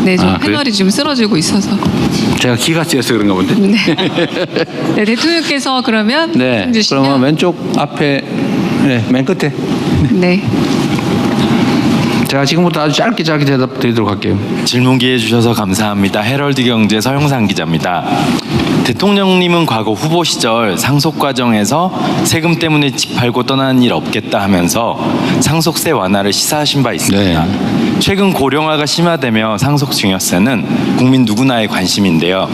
네, 좀 패널이 좀 쓰러지고 있어서. 제가 기가 세서 그런가 본데. 네. 네, 대통령께서 그러면 네. 주시면. 그러면 왼쪽 앞에, 네, 맨 끝에. 네. 제가 지금부터 아주 짧게 대답 드리도록 할게요. 질문 기회 주셔서 감사합니다. 해럴드 경제 서영상 기자입니다. 대통령님은 과거 후보 시절 상속 과정에서 세금 때문에 집 팔고 떠나는 일 없겠다 하면서 상속세 완화를 시사하신 바 있습니다. 네. 최근 고령화가 심화되며 상속 증여세는 국민 누구나의 관심인데요.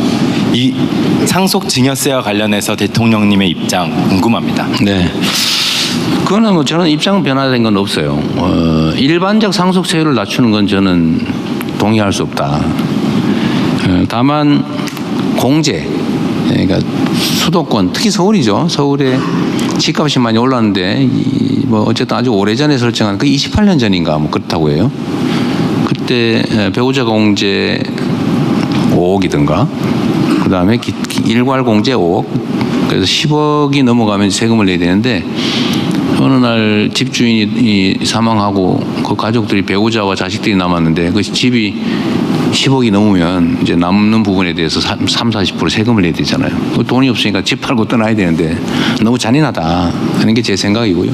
이 상속 증여세와 관련해서 대통령님의 입장 궁금합니다. 네. 그거는 뭐 저는 입장 변화된 건 없어요. 일반적 상속세율을 낮추는 건 저는 동의할 수 없다. 다만 공제, 그러니까 수도권, 특히 서울이죠. 서울에 집값이 많이 올랐는데 뭐 어쨌든 아주 오래전에 설정한 그 28년 전인가 뭐 그렇다고 해요. 그때 배우자 공제 5억이든가 그다음에 일괄 공제 5억, 그래서 10억이 넘어가면 세금을 내야 되는데 어느 날 집주인이 사망하고 그 가족들이 배우자와 자식들이 남았는데 그 집이 10억이 넘으면 이제 남는 부분에 대해서 30-40% 세금을 내야 되잖아요. 돈이 없으니까 집 팔고 떠나야 되는데 너무 잔인하다 하는 게 제 생각이고요.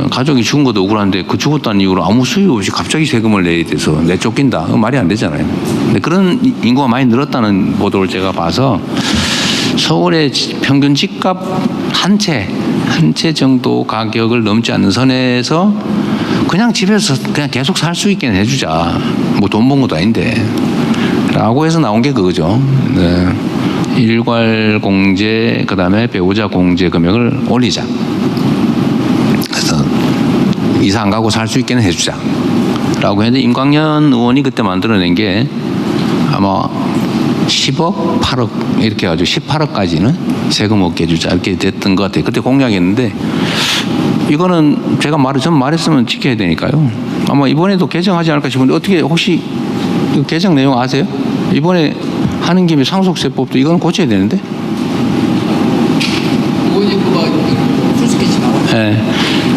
가족이 죽은 것도 억울한데 그 죽었다는 이유로 아무 수요 없이 갑자기 세금을 내야 돼서 내쫓긴다. 말이 안 되잖아요. 근데 그런 인구가 많이 늘었다는 보도를 제가 봐서 서울의 평균 집값 한 채 정도 가격을 넘지 않는 선에서 그냥 집에서 그냥 계속 살 수 있게 해주자. 뭐 돈 번 것도 아닌데. 라고 해서 나온 게 그거죠. 네. 일괄 공제, 그 다음에 배우자 공제 금액을 올리자. 그래서 이사 안 가고 살 수 있게는 해주자. 라고 했는데 임광현 의원이 그때 만들어낸 게 아마 10억, 8억 이렇게 해가지고 18억까지는 세금 없게 해주자 이렇게 됐던 것 같아요. 그때 공약이었는데 이거는 제가 전 말했으면 지켜야 되니까요. 아마 이번에도 개정하지 않을까 싶은데 어떻게 혹시 개정 내용 아세요? 이번에 하는 김에 상속세법도 이거는 고쳐야 되는데. 네.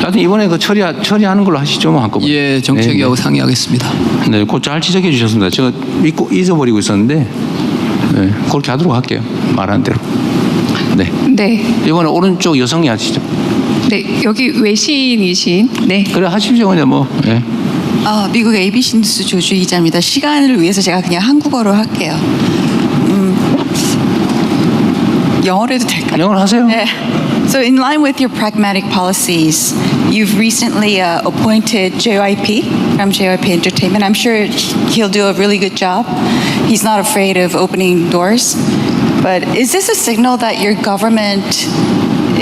하여튼 이번에 그 처리하는 걸로 하시죠, 뭐 한꺼번에. 예, 정책위하고 상의하겠습니다. 네, 그거 잘 지적해 주셨습니다. 제가 잊어버리고 있었는데, 네, 그렇게 하도록 할게요. 말한 대로. 네. 네. 이번에 오른쪽 여성이 하시죠. 네, 여기 외신이신. 네. 그래 하십시오, 그냥 뭐. 네. 미국 ABC 뉴스 조주 기자입니다. 시간을 위해서 제가 그냥 한국어로 할게요. 영어로 해도 될까요? 영어로 하세요. 네. So in line with your pragmatic policies, you've recently appointed JYP from JYP Entertainment. I'm sure he'll do a really good job. He's not afraid of opening doors. But is this a signal that your government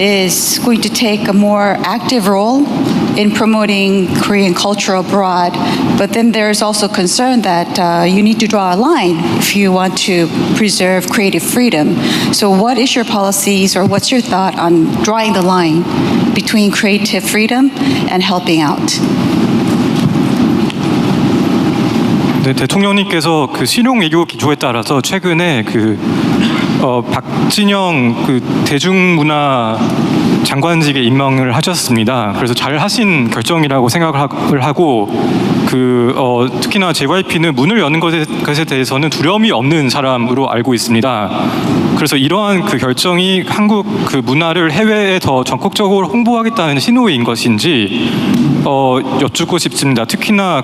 is going to take a more active role in promoting Korean culture abroad? But then there's also concern that you need to draw a line if you want to preserve creative freedom. So what is your policies or what's your thought on drawing the line between creative freedom and helping out? 네, 대통령님께서 그 실용 외교 기조에 따라서 최근에 박진영 대중문화 장관직에 임명을 하셨습니다. 그래서 잘 하신 결정이라고 생각을 하고 특히나 JYP는 문을 여는 것에 대해서는 두려움이 없는 사람으로 알고 있습니다. 그래서 이러한 결정이 한국 문화를 해외에 더 적극적으로 홍보하겠다는 신호인 것인지 여쭙고 싶습니다. 특히나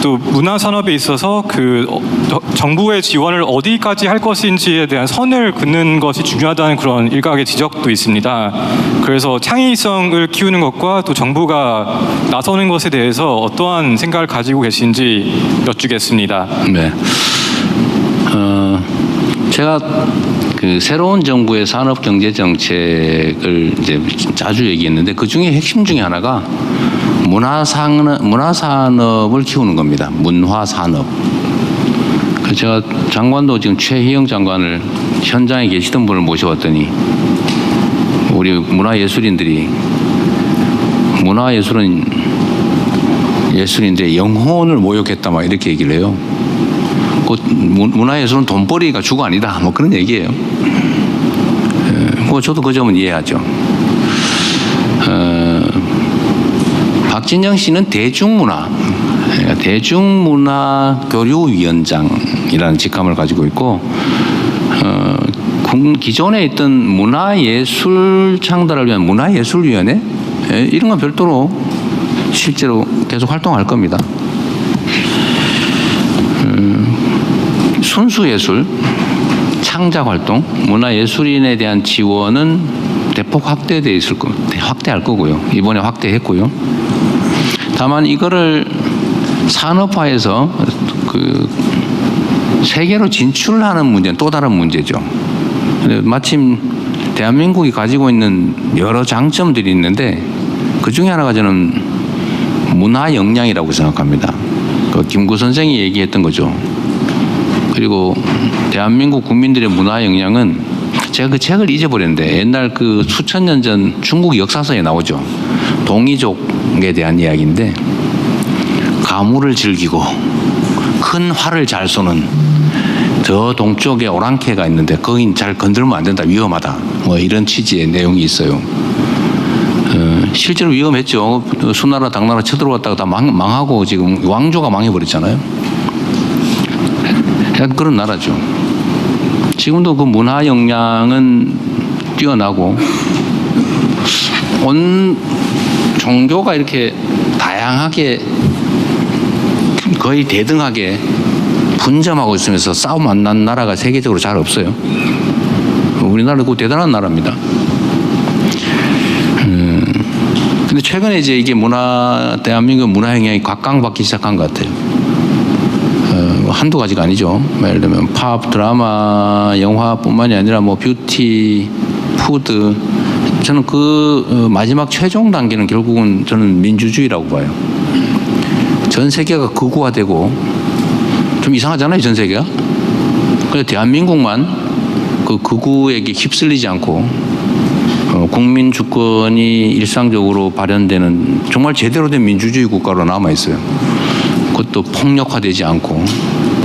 또 문화 산업에 있어서 정부의 지원을 어디까지 할 것인지에 대한 선을 긋는 것이 중요하다는 그런 일각의 지적도 있습니다. 그래서 창의성을 키우는 것과 또 정부가 나서는 것에 대해서 어떠한 생각을 가지고 계신지 여쭙겠습니다. 네. 제가 새로운 정부의 산업 경제 정책을 이제 자주 얘기했는데 그 중에 핵심 중에 하나가 문화산업을 키우는 겁니다. 문화산업. 제가 장관도 지금 최희영 장관을 현장에 계시던 분을 모셔왔더니 우리 문화예술인들이 예술인들의 영혼을 모욕했다 막 이렇게 얘기를 해요. 문화예술은 돈벌이가 주가 아니다 뭐 그런 얘기예요. 저도 그 점은 이해하죠. 박진영 씨는 대중문화, 대중문화교류위원장이라는 직함을 가지고 있고 기존에 있던 문화예술 창달을 위한 문화예술위원회 이런 건 별도로 실제로 계속 활동할 겁니다. 순수예술, 창작활동, 문화예술인에 대한 지원은 대폭 확대할 거고요. 이번에 확대했고요. 다만 이거를 산업화해서 세계로 진출하는 문제는 또 다른 문제죠. 마침 대한민국이 가지고 있는 여러 장점들이 있는데 그 중에 하나가 저는 문화 역량이라고 생각합니다. 김구 선생이 얘기했던 거죠. 그리고 대한민국 국민들의 문화 역량은 제가 그 책을 잊어버렸는데 옛날 그 수천 년 전 중국 역사서에 나오죠. 동이족에 대한 이야기인데 가물을 즐기고 큰 활을 잘 쏘는 저 동쪽에 오랑캐가 있는데 거긴 잘 건들면 안 된다, 위험하다, 뭐 이런 취지의 내용이 있어요. 실제로 위험했죠. 수나라 당나라 쳐들어왔다가 다 망하고 지금 왕조가 망해버렸잖아요. 약간 그런 나라죠. 지금도 그 문화 역량은 뛰어나고 온 종교가 이렇게 다양하게 거의 대등하게 분점하고 있으면서 싸움 안 난 나라가 세계적으로 잘 없어요. 우리나라는 그 대단한 나라입니다. 근데 최근에 이제 이게 대한민국 문화 영향이 각광받기 시작한 것 같아요. 한두 가지가 아니죠. 예를 들면 팝, 드라마, 영화뿐만이 아니라 뭐 뷰티, 푸드. 저는 마지막 최종 단계는 결국은 저는 민주주의라고 봐요. 전 세계가 극우화되고 좀 이상하잖아요, 전 세계가. 그런데 대한민국만 그 극우에게 휩쓸리지 않고 국민 주권이 일상적으로 발현되는 정말 제대로 된 민주주의 국가로 남아 있어요. 그것도 폭력화되지 않고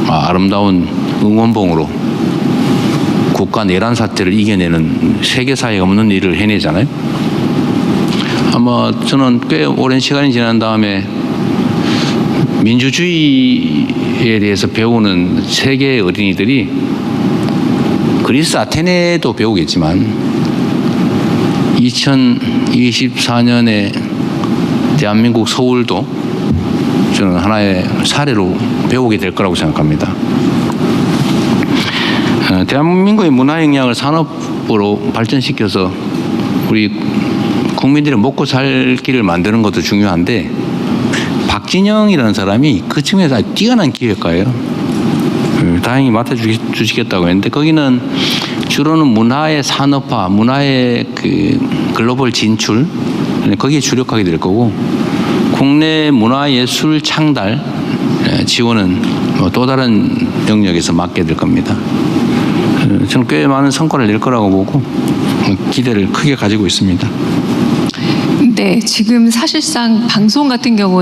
아름다운 응원봉으로 국가 내란 사태를 이겨내는 세계사에 없는 일을 해내잖아요. 아마 저는 꽤 오랜 시간이 지난 다음에 민주주의에 대해서 배우는 세계의 어린이들이 그리스 아테네도 배우겠지만 2024년에 대한민국 서울도 저는 하나의 사례로 배우게 될 거라고 생각합니다. 대한민국의 문화 역량을 산업으로 발전시켜서 우리 국민들이 먹고 살 길을 만드는 것도 중요한데 박진영이라는 사람이 그 측면에서 아주 뛰어난 기획가예요. 다행히 맡아주시겠다고 했는데 거기는 주로는 문화의 산업화, 문화의 글로벌 진출 거기에 주력하게 될 거고 국내 문화예술 창달 지원은 또 다른 영역에서 맡게 될 겁니다. 저는 꽤 많은 성과를 낼 거라고 보고 기대를 크게 가지고 있습니다. 네, 지금 사실상 방송 같은 경우